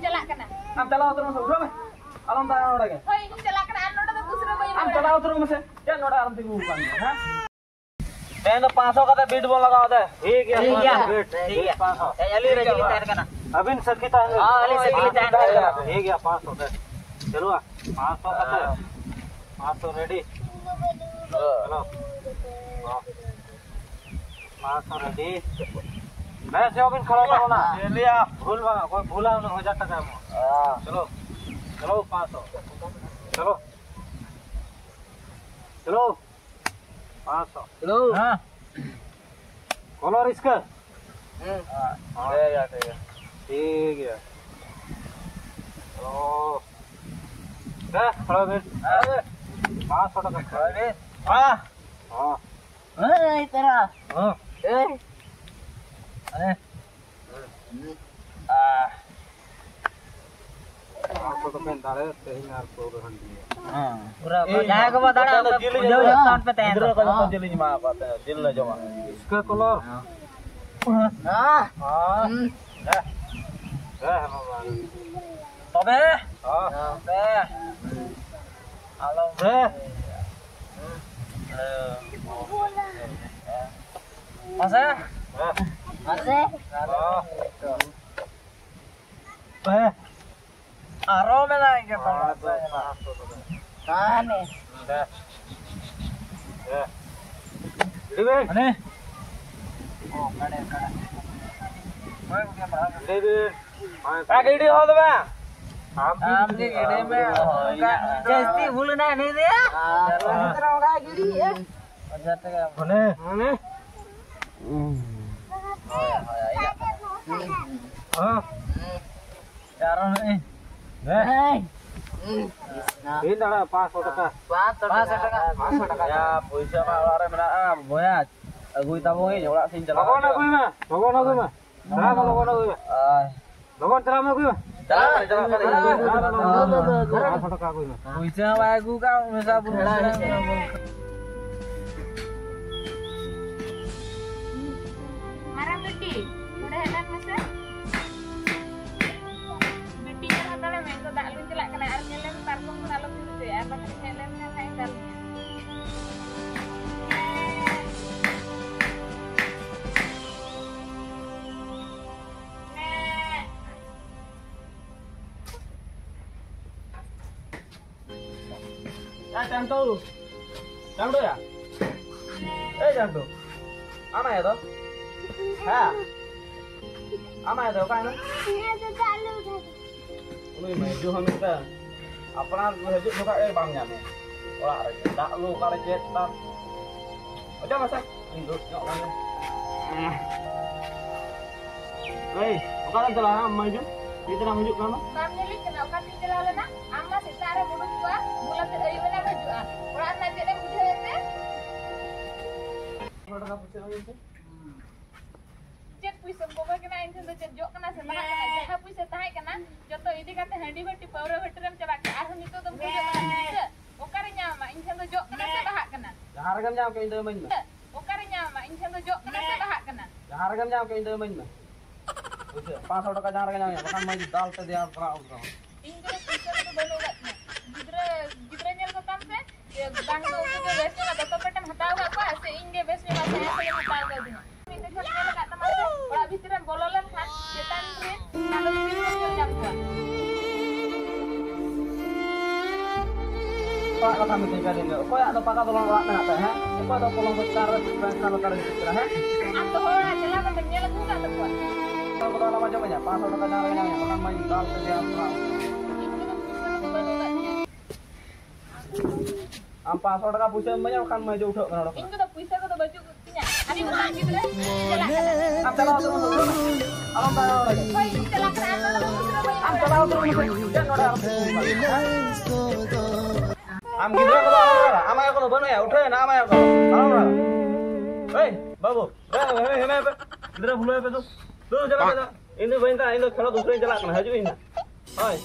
चला करना am चलाओ terus udah mah alam tak ada ke होय इन चला करना नोड़ा तो दूसरा कोई am चलाओ terus mah ya noda alam tinggu bukan ha मैं तो 500 का बीट बोल लगा होता है ठीक है बीट ठीक है 500 अली रजली तैयार करना अभी सकी था हां अली सकी तैयार करना ठीक है 500 का चलो 500 का 500 रेडी चलो 500 रेडी मैं से अभी खड़ा करो ना ले लिया भूल कोई भूला ना हो जाता है हां चलो चलो 500 चलो चलो 500 चलो हां कलर इसका हां ठीक है ओ खड़ा बैठ 500 टका खड़ा बैठ हां हां ए तेरा हां ए अरे आपको तो मैं डाले तेरी यार प्रोग्राम दिया हां पूरा जाए के बाद आना जो स्थान पे तैयार इधर का तो दिल जमा पाते हैं दिल ले जमा इसका कलर हां हां तबे हां तबे हेलो रे masa Mase aro में लाएंगे कहां ने David अरे David का गीडी हो दबे हम के गेड़े में जस्ती भूलना नहीं दे तेरा होगा गिरी है अच्छा तक बने बने हां यारों नहीं ini ada 500 टका 500 टका ya पैसा mah orang mana boya agui tamu ini orang sing jalan logon agui mah salam logon agui mah logon salam agui mah jalan 500 टका agui mah पैसा agui ka masa bulan मारा बेटी उड़ा हेलान मसे बेटी kana tala men to dak lun celak kena ar nyelen parkung pun alok gitu ya apa kena nyelen kan hai dalnya jam tu ya jam tu ana ya to ha ana ya to kan Ui maju hamil kan. Apana haju suka bang nyame. Olah raja dak lu kare jet tar. Aja masa induk nyok kan. Hei, bukan jalan maju. Kita nak maju kan? Mam nyeli kena ukati jalan na amma setara buduk tua bulan ke ayu na maju ah. Orang na jek budhe te. Orang apa sih lagi tu? Jet puisa boba kena inten to jet jok kena setah kena jaha puisa tahay kena joto idi kate handi bati paura batiram cebak arhun itu tum puja puisa okare nyama inten to jok kena setah kena Hargam jam ke Indo main. okare nyama inten to jok kena setah kena Hargam jam ke Indo main. Usia 500 टका harga jam ya makan maju dal te dia pra usah. Indo puisa to bano gatna gidra nyel ko tamse bang to uke besne na dato petam hataw ga ko ase inde besne ma saya sele hataw ga dina minte khasne la kata mase ora bitiran bololan khan setan rin nalo nyel jam ko Pak kata mesti jadi ni. Kau ada pakai tolong rak nak teh? Kau ada tolong besar kalau taruh di situ ha? Anto hora jela ka nyel ko ka to Kalau kalau macam banyak 500 टका harga jam ya makan maju dal te dia pra. Am 500 टका puisa banyak makan maju udah kan orang. Ingko to puisa ko to baju punya ani utang gitu deh jela ka Am kalau terus alam tak ada lagi. koi jela ka ano na putra ba Am kalau terus dan orang. Am gidra ko alam am ay ko bano ya udah na am ay ko. Alam. Hei, babu. Hei, hei, gidra bhulai pe tu. Tu jala jala. Ini benda ini kalau दूसरे जला kan haju ini. Hai.